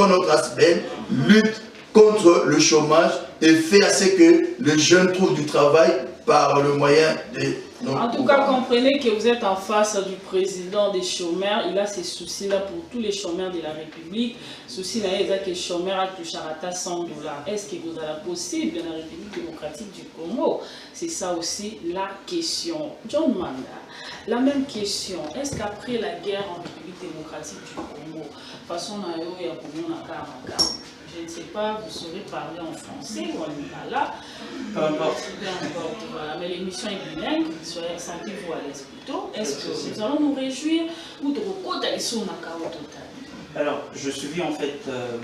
notre aspect, lutte contre le chômage et fait à ce que les jeunes trouvent du travail par le moyen des... En tout cas, comprenez que vous êtes en face du président des chômeurs. Il a ces soucis-là pour tous les chômeurs de la République. Souci là, il y a que les chômeurs touchent à 100 $. Est-ce que vous avez possible dans la République démocratique du Congo? C'est ça aussi la question. John Manda, la même question. Est-ce qu'après la guerre en République démocratique du Congo, façon il y a je ne sais pas, vous saurez parler en français ou en lingala. Peu importe. Peu importe, voilà. Mais l'émission est bilingue, sentez-vous à l'aise plutôt. Est-ce que nous allons nous réjouir ou de recoudre sur Nakao total? Alors, je suivis en fait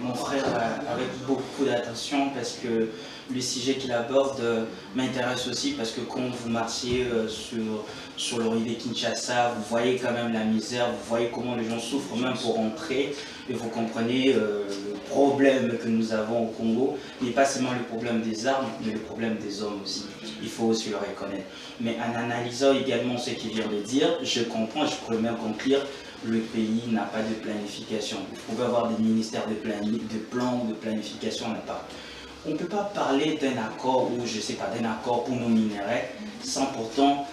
mon frère avec beaucoup d'attention parce que le sujet qu'il aborde m'intéresse aussi parce que quand vous marchiez sur le rivière Kinshasa, vous voyez quand même la misère, vous voyez comment les gens souffrent même pour rentrer et vous comprenez le problème que nous avons au Congo n'est pas seulement le problème des armes, mais le problème des hommes aussi. Il faut aussi le reconnaître. Mais en analysant également ce qu'il vient de dire, je comprends, je pourrais même conclure, le pays n'a pas de planification. Vous pouvez avoir des ministères de plans, de planification, on n'a pas. On ne peut pas parler d'un accord ou je ne sais pas, d'un accord pour nos minéraux sans pourtant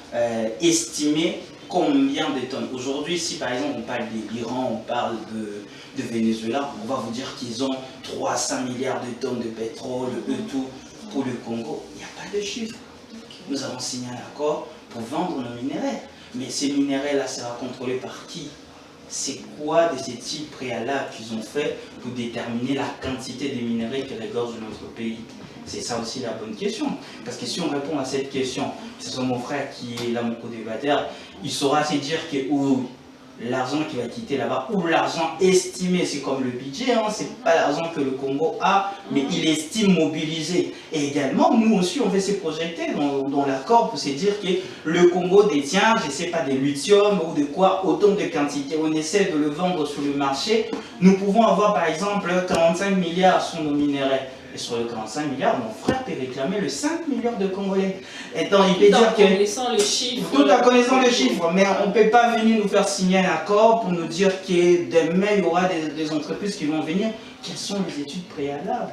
estimer combien de tonnes. Aujourd'hui, si par exemple on parle de l'Iran, on parle de Venezuela, on va vous dire qu'ils ont 300 milliards de tonnes de pétrole, tout pour le Congo. Il n'y a pas de chiffre. Nous avons signé un accord pour vendre nos minéraux. Mais ces minéraux-là sera contrôlé par qui? C'est quoi des études préalables qu'ils ont fait pour déterminer la quantité de minéraux que regorge notre pays? C'est ça aussi la bonne question. Parce que si on répond à cette question, ce soit mon frère qui est là, mon co-débatteur, il saura se dire que l'argent qui va quitter là-bas, ou l'argent estimé, c'est comme le budget, hein, c'est pas l'argent que le Congo a, mais il estime mobilisé. Et également, nous aussi, on veut se projeter dans l'accord pour se dire que le Congo détient, je sais pas, des lithium ou de quoi, autant de quantités. On essaie de le vendre sur le marché. Nous pouvons avoir, par exemple, 45 milliards sur nos minéraux. Et sur les 45 milliards, mon frère peut réclamer le 5 milliards de Congolais. Et donc, il peut dire que... Tout en connaissant le chiffre, mais on ne peut pas venir nous faire signer un accord pour nous dire que demain, il y aura des entreprises qui vont venir. Quelles sont les études préalables?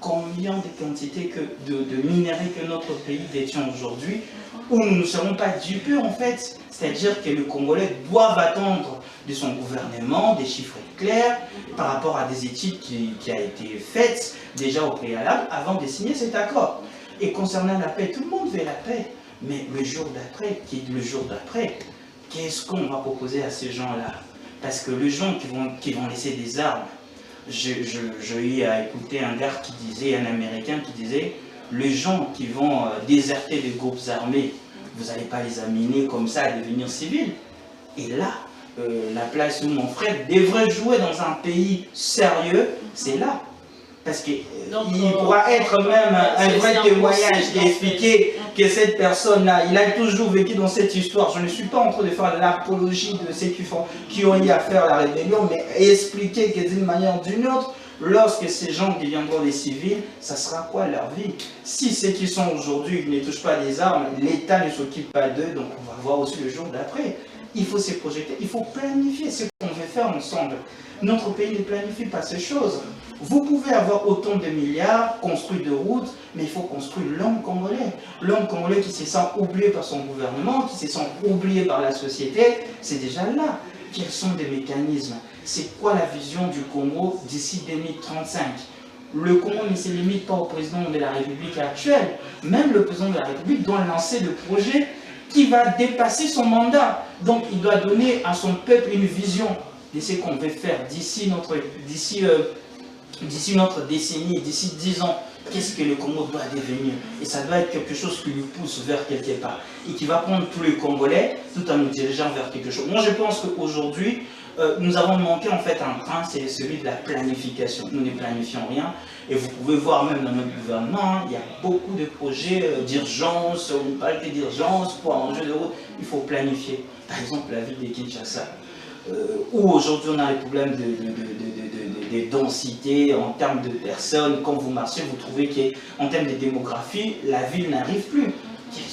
Combien de quantités de minéraux que notre pays détient aujourd'hui, où nous ne serons pas dupés en fait. C'est-à-dire que le Congolais doivent attendre de son gouvernement des chiffres clairs par rapport à des études qui ont été faites déjà au préalable avant de signer cet accord. Et concernant la paix, tout le monde veut la paix. Mais le jour d'après, qu'est-ce qu'on va proposer à ces gens-là? Parce que les gens qui vont laisser des armes, j'ai eu à écouter un gars qui disait, un Américain qui disait, les gens qui vont déserter des groupes armés, vous n'allez pas les amener comme ça à devenir civils. Et là, la place où mon frère devrait jouer dans un pays sérieux, c'est là. Parce qu'il pourra être même un vrai témoignage qui expliquer que cette personne-là, il a toujours vécu dans cette histoire. Je ne suis pas en train de faire l'apologie de ceux qui ont eu à faire la rébellion, mais expliquer que d'une manière ou d'une autre, lorsque ces gens deviendront des civils, ça sera quoi leur vie? Si ceux qui sont aujourd'hui ne touchent pas des armes, l'État ne s'occupe pas d'eux, donc on va voir aussi le jour d'après. Il faut se projeter, il faut planifier ce qu'on veut faire ensemble. Notre pays ne planifie pas ces choses. Vous pouvez avoir autant de milliards, construire de routes, mais il faut construire l'homme congolais. L'homme congolais qui se sent oublié par son gouvernement, qui se sent oublié par la société, c'est déjà là. Quels sont des mécanismes? C'est quoi la vision du Congo d'ici 2035? Le Congo ne se limite pas au président de la République actuelle. Même le président de la République doit lancer le projet qui va dépasser son mandat. Donc il doit donner à son peuple une vision de ce qu'on veut faire d'ici notre décennie, d'ici 10 ans. Qu'est-ce que le Congo doit devenir? Et ça doit être quelque chose qui lui pousse vers quelque part. Et qui va prendre tous les Congolais tout en nous dirigeant vers quelque chose. Moi je pense qu'aujourd'hui, nous avons manqué en fait un train, c'est celui de la planification. Nous ne planifions rien. Et vous pouvez voir même dans notre gouvernement, hein, il y a beaucoup de projets d'urgence, on parle d'urgence pour un enjeu de route. Il faut planifier. Par exemple, la ville de Kinshasa, où aujourd'hui on a les problèmes de densité en termes de personnes. Quand vous marchez, vous trouvez qu'en termes de démographie, la ville n'arrive plus. Quels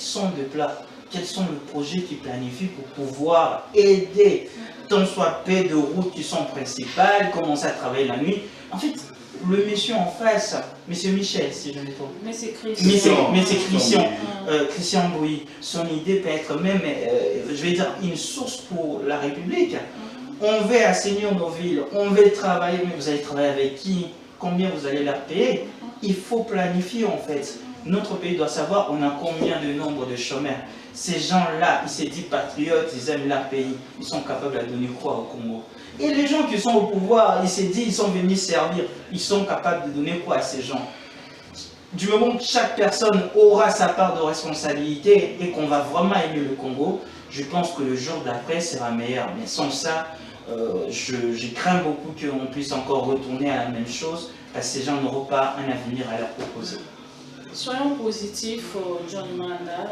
sont les projets qui planifient pour pouvoir aider, tant soit peu de routes qui sont principales, commencer à travailler la nuit, En fait, le monsieur en face, monsieur Michel, si je ne me trompe. Mais c'est Christian. Mais c'est Christian. Christian Bouy. Son idée peut être même, je vais dire, une source pour la République. On veut assainir nos villes, on veut travailler, mais vous allez travailler avec qui? Combien vous allez leur payer? Il faut planifier en fait. Notre pays doit savoir on a combien de nombre de chômeurs. Ces gens-là, ils se disent patriotes, ils aiment leur pays, ils sont capables de donner quoi au Congo? Et les gens qui sont au pouvoir, ils se disent ils sont venus servir, ils sont capables de donner quoi à ces gens? Du moment que chaque personne aura sa part de responsabilité et qu'on va vraiment aimer le Congo, je pense que le jour d'après sera meilleur. Mais sans ça, je crains beaucoup qu'on puisse encore retourner à la même chose parce que ces gens n'auront pas un avenir à leur proposer. Soyons positifs, John Manda.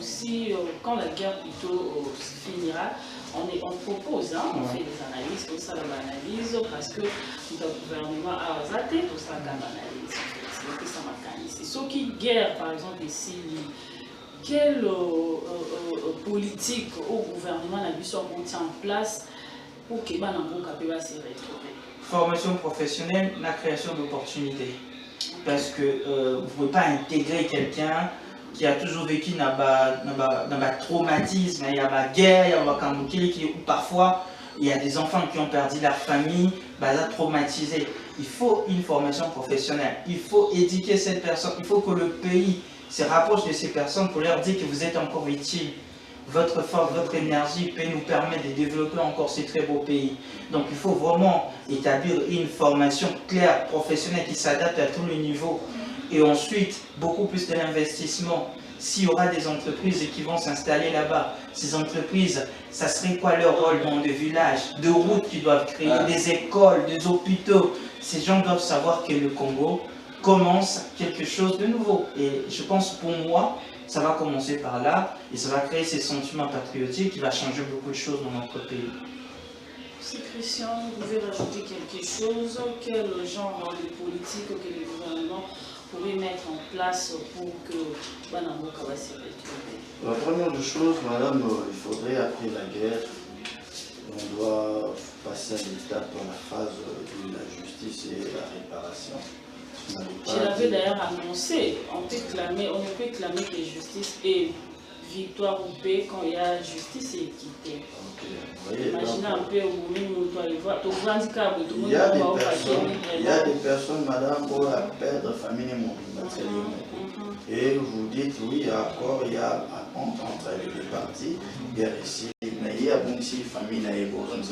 Si, quand la guerre plutôt finira, on propose, hein, on fait des analyses, tout ça, l'analyse, parce que le gouvernement a osé tout ça comme analyse. C'est ça ma qualité. Ce qui guerre, par exemple, ici, quelle politique au gouvernement a mis en place pour que Banambo Kapeba se retrouve? Formation professionnelle, la création d'opportunités. Parce que vous ne pouvez pas intégrer quelqu'un qui a toujours vécu dans le traumatisme, il y a la guerre, il y a la Kambukili, ou parfois il y a des enfants qui ont perdu leur famille, traumatisés. Il faut une formation professionnelle, il faut éduquer cette personne, il faut que le pays se rapproche de ces personnes pour leur dire que vous êtes encore utile. Votre force, votre énergie peut nous permettre de développer encore ce très beau pays. Donc il faut vraiment établir une formation claire, professionnelle qui s'adapte à tous les niveaux. Et ensuite, beaucoup plus de l'investissement. S'il y aura des entreprises qui vont s'installer là-bas, ces entreprises, ça serait quoi leur rôle dans des villages, de routes qu'ils doivent créer, des écoles, des hôpitaux. Ces gens doivent savoir que le Congo commence quelque chose de nouveau. Et je pense pour moi, ça va commencer par là et ça va créer ces sentiments patriotiques qui va changer beaucoup de choses dans notre pays. Si Christian, vous pouvez rajouter quelque chose, quel genre de politique que les gouvernements pourraient mettre en place pour que Banamboka va se retrouver? La première des choses, madame, il faudrait après la guerre, on doit passer à l'étape dans la phase de la justice et la réparation. Je l'avais d'ailleurs annoncé, on peut clamer que justice et victoire ou paix quand il y a justice et équité. Imaginez un peu où il y a des personnes, madame, pour la perdre famille et vous dites oui, il y a un compte entre les deux parties, guerre ici, mais il y a bon si famille n'a pas besoin de.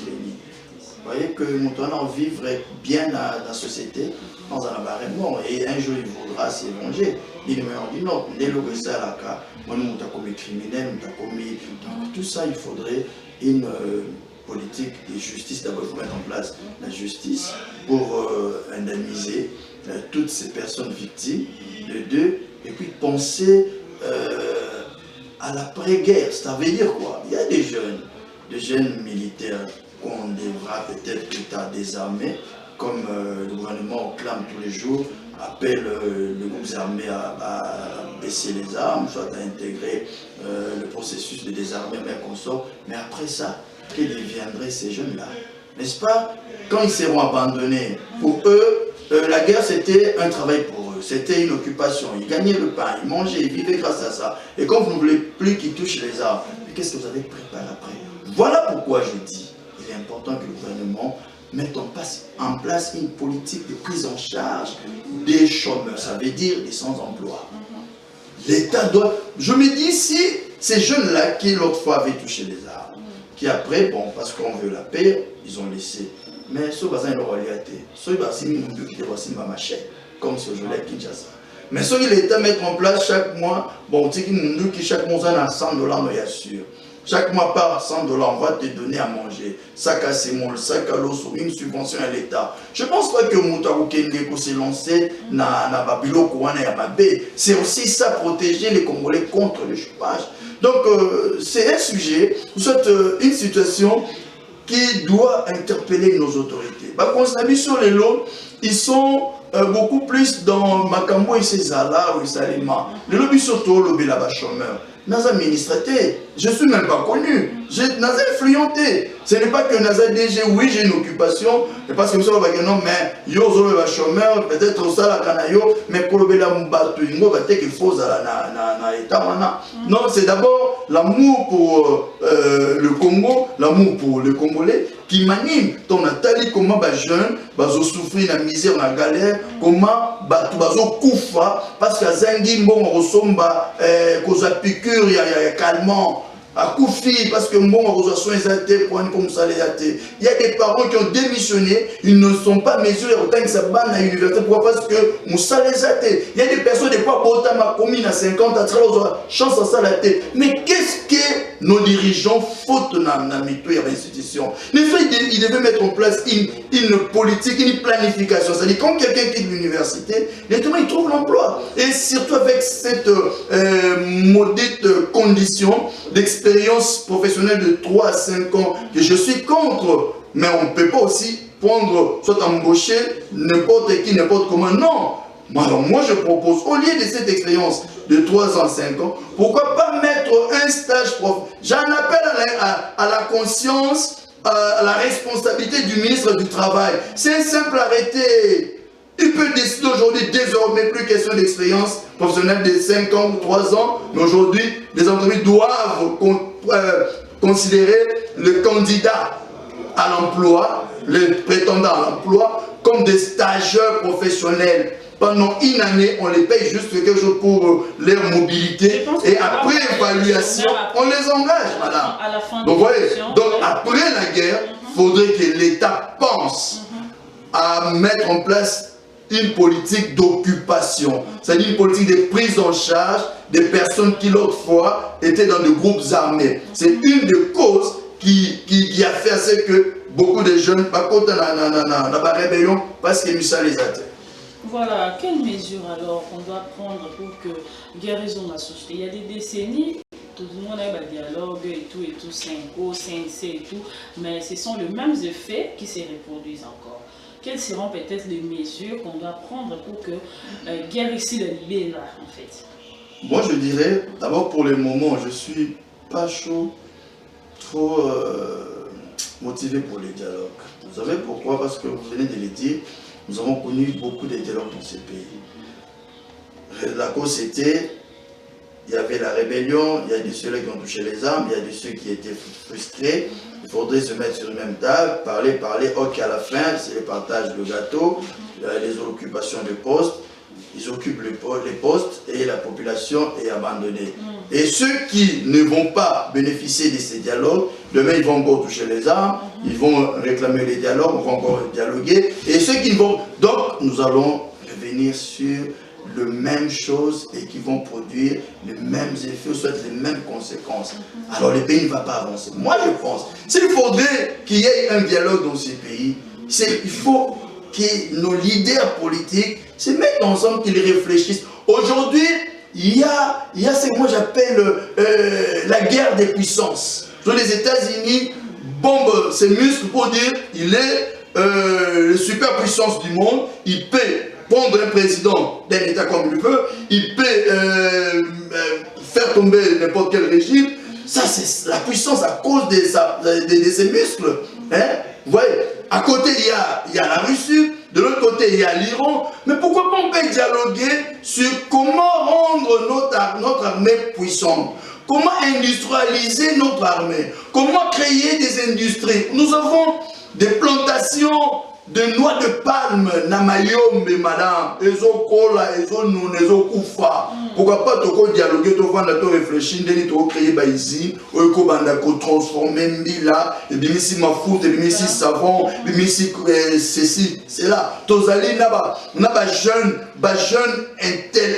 Vous voyez que nous devons vivre bien dans la société, dans un barrement, et un jour il voudra se venger. Il me dit non, dès le ça, nous avons commis criminel, nous avons commis. Donc tout ça, il faudrait une politique de justice. D'abord, il faut mettre en place la justice pour indemniser toutes ces personnes victimes, de deux, et puis penser à l'après-guerre. Ça veut dire quoi? Il y a des jeunes militaires qu'on devra peut-être désarmer, comme le gouvernement clame tous les jours, appelle le groupe armé à baisser les armes, soit à intégrer le processus de désarmement, mais qu'on sort. Mais après ça, qu'ils deviendraient ces jeunes-là? N'est-ce pas? Quand ils seront abandonnés, pour eux, la guerre c'était un travail pour eux, c'était une occupation. Ils gagnaient le pain, ils mangeaient, ils vivaient grâce à ça. Et quand vous ne voulez plus qu'ils touchent les armes, qu'est-ce que vous avez préparé après? Voilà pourquoi je dis, il est important que le gouvernement mette en place une politique de prise en charge des chômeurs, ça veut dire des sans-emploi. L'État doit... Je me dis, si ces jeunes-là qui l'autre fois avaient touché les armes, qui après, bon, parce qu'on veut la paix, ils ont laissé. Mais ce bazin est leur réalité. Ce bazin qui est ma machette, comme si aujourd'hui à Kinshasa. Mais ce que l'État met en place chaque mois, bon, tu sais que chaque mois, on a $100, on y assure. Chaque mois, par $100, on va te donner à manger. Sac à sémol, sac à l'eau, une subvention à l'État. Je ne pense pas que Moutaou Kende s'est lancé dans Babilo Kouana et Ababé. C'est aussi ça, protéger les Congolais contre le chômage. Donc, c'est un sujet, une situation qui doit interpeller nos autorités. Par contre, sur les lots, ils sont beaucoup plus dans Makambo et Césala ou Salima. Les lobbies surtout, lobby là-bas chômeurs. Naza administrateur, je ne suis même pas connu. Naza influenté. Ce n'est pas que Naza DG, oui, j'ai une occupation, parce que non, mais yo zo chômeur, peut-être ça la canayo, mais kolobela mbato ingo ba te que faut na état wana. Non, c'est d'abord l'amour pour le Congo, l'amour pour le Congolais qui m'anime. Ton Nathalie comment ba jeune, bazo souffrir la misère, la galère, comment bazo koufa parce que zangi mbongo resomba koza piqûre ya calmant. À Koufi, parce que bon, on reçoit soins pour comme ça les athées. Il y a des parents qui ont démissionné, ils ne sont pas mesurés autant que ça banne à l'université. Pourquoi? Parce que Moussa les athées. Il y a des personnes, des fois, pour autant, ma commune à 50, à 30, chance à ça la tête. Mais qu'est-ce que nos dirigeants faute dans l'institution? Ils devaient mettre en place une politique, une planification. C'est-à-dire, quand quelqu'un quitte l'université, directement, il trouve l'emploi. Et surtout avec cette maudite condition d'expérience professionnelle de 3 à 5 ans que je suis contre, mais on ne peut pas aussi prendre, soit embaucher n'importe qui, n'importe comment. Non. Alors moi je propose, au lieu de cette expérience de 3 ans, 5 ans, pourquoi pas mettre un stage prof? J'en appelle à la conscience, à la responsabilité du ministre du Travail. C'est un simple arrêté. Il peut décider aujourd'hui, désormais, plus question d'expérience professionnelle de 5 ans ou 3 ans, mais aujourd'hui, les entreprises doivent considérer le candidat à l'emploi, le prétendant à l'emploi, comme des stagiaires professionnels. Pendant une année, on les paye juste quelque chose pour leur mobilité. Et après évaluation, on les engage, madame. Donc, voyez, donc après la guerre, il faudrait que l'État pense à mettre en place une politique d'occupation, c'est-à-dire une politique de prise en charge des personnes qui l'autre fois étaient dans des groupes armés. C'est une des causes qui a fait à ce que beaucoup de jeunes par contre dans la rébellion parce que ça les atteint. Voilà, quelles mesures alors on doit prendre pour que guérison la société? Il y a des décennies, tout le monde a un dialogue et tout, 5O, 5C et tout, mais ce sont les mêmes effets qui se reproduisent encore. Quelles seront peut-être les mesures qu'on doit prendre pour que guerre ici la libère là, en fait? Moi je dirais, d'abord pour le moment, je ne suis pas chaud, trop motivé pour les dialogues. Vous savez pourquoi? Parce que vous venez de le dire, nous avons connu beaucoup de dialogues dans ce pays. La cause c'était, il y avait la rébellion, il y a de ceux qui ont touché les armes, il y a de ceux qui étaient frustrés. Il faudrait se mettre sur une même table, parler, ok à la fin, c'est le partage de gâteau, les occupations de postes, ils occupent les postes et la population est abandonnée. Et ceux qui ne vont pas bénéficier de ces dialogues, demain ils vont encore toucher les armes, ils vont réclamer les dialogues, on va encore dialoguer. Et ceux qui vont... Donc nous allons revenir sur les mêmes choses et qui vont produire les mêmes effets, soit les mêmes conséquences. Alors le pays ne va pas avancer. Moi je pense, s'il faudrait qu'il y ait un dialogue dans ces pays, il faut que nos leaders politiques se mettent ensemble, qu'ils réfléchissent. Aujourd'hui, il y a ce que moi j'appelle la guerre des puissances. Les États-Unis bombent ses muscles pour dire il est la superpuissance du monde, il peut prendre un président d'un État comme il veut, il peut faire tomber n'importe quel régime. Ça, c'est la puissance à cause de ses muscles. Hein? Vous voyez, à côté, il y a la Russie, de l'autre côté, il y a l'Iran. Mais pourquoi pas on peut dialoguer sur comment rendre notre armée puissante? Comment industrialiser notre armée? Comment créer des industries? Nous avons des plantations de noix de palme, namayombe, madame, ezo kola, ezo nun, ezo kufa. Pourquoi pas toko dialoguer, toko réfléchir, toko créer baïsi, toko transformer mbila, bimisi mafout, bimisi savon, bimisi ceci, c'est là. Tozali naba jeunes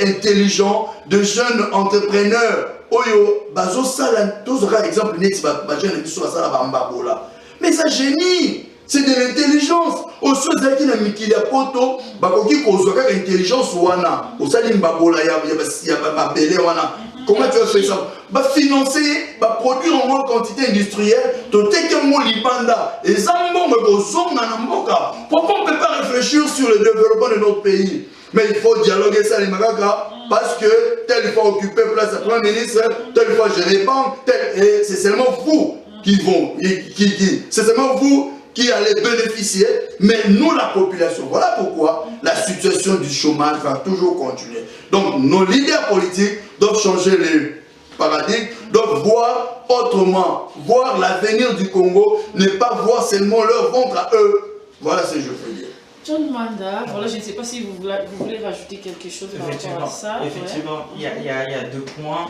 intelligents, de jeunes entrepreneurs. Oyo, bazo sala, tozora exemple, neti ba jeune biso sala ba mbabola. Mais ça génie. C'est de l'intelligence. Au chose qui n'a mis qu'il y a poto, bakoki kozwa intelligence wana. Au salim babola ya babele wana. Comment tu as fait ça? Bah financer, bah produire en grande quantité industrielle, to teke mo libanda. Et ça mbongo kozonga na mboka. Pourquoi on ne peut pas réfléchir sur le développement de notre pays? Mais il faut dialoguer ça les magaka. parce que telle fois occupé place à Premier ministre, telle fois je réponds, et c'est seulement vous qui vont, c'est seulement vous qui allez bénéficier, mais nous la population. Voilà pourquoi la situation du chômage va toujours continuer. Donc nos leaders politiques doivent changer les paradigmes, doivent voir autrement, voir l'avenir du Congo, ne pas voir seulement leur ventre à eux. Voilà ce que je veux dire. John Manda, voilà, je ne sais pas si vous voulez rajouter quelque chose par rapport à ça. Effectivement, il y a deux points,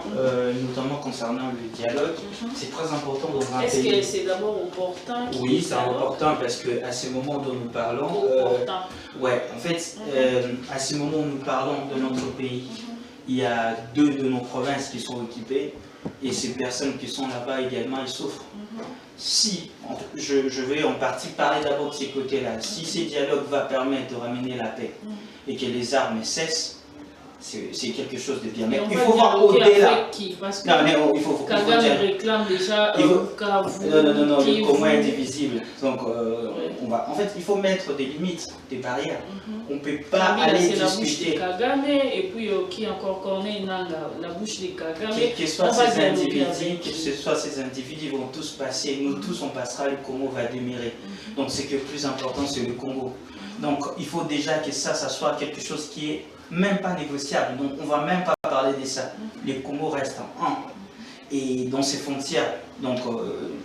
notamment concernant le dialogue. C'est très important dans un pays. Est-ce que c'est d'abord opportun? Oui, c'est important parce qu'à ces moments dont nous parlons, ouais, en fait, à ces moments où nous parlons de notre pays, il y a 2 de nos provinces qui sont occupées et ces personnes qui sont là-bas également, ils souffrent. Si, je vais en partie parler d'abord de ces côtés-là, si ces dialogues vont permettre de ramener la paix et que les armes cessent, c'est quelque chose de bien. Mais il faut voir au-delà. Parce que non, mais il faut Kagame dire, réclame déjà non, le commun est indivisible. Donc, en fait, il faut mettre des limites, des barrières. On ne peut pas aller discuter. La bouche de Kagame, et puis qui encore connaît la bouche de Kagame. Que ce soit ces individus, ils vont tous passer, nous tous on passera, le Congo va demeurer. Donc, ce qui est le plus important, c'est le Congo. Donc, il faut déjà que ça soit quelque chose qui est même pas négociable, donc on ne va même pas parler de ça. Les Congo restent en un. Et dans ces frontières, donc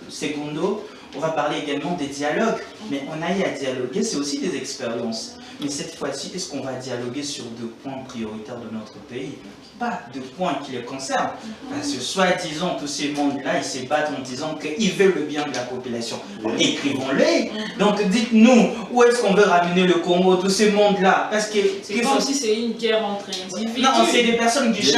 secondo, on va parler également des dialogues, mais on a eu à dialoguer, c'est aussi des expériences. Mais cette fois-ci, est-ce qu'on va dialoguer sur 2 points prioritaires de notre pays? Pas de points qui les concernent. Parce que soi-disant, tous ces mondes-là, ils se battent en disant qu'ils veulent le bien de la population. Écrivons-les. Donc dites-nous, où est-ce qu'on veut ramener le Congo, tous ces mondes-là? Parce que c'est comme si c'est une guerre entre individus. Non, c'est des personnes qui cherchent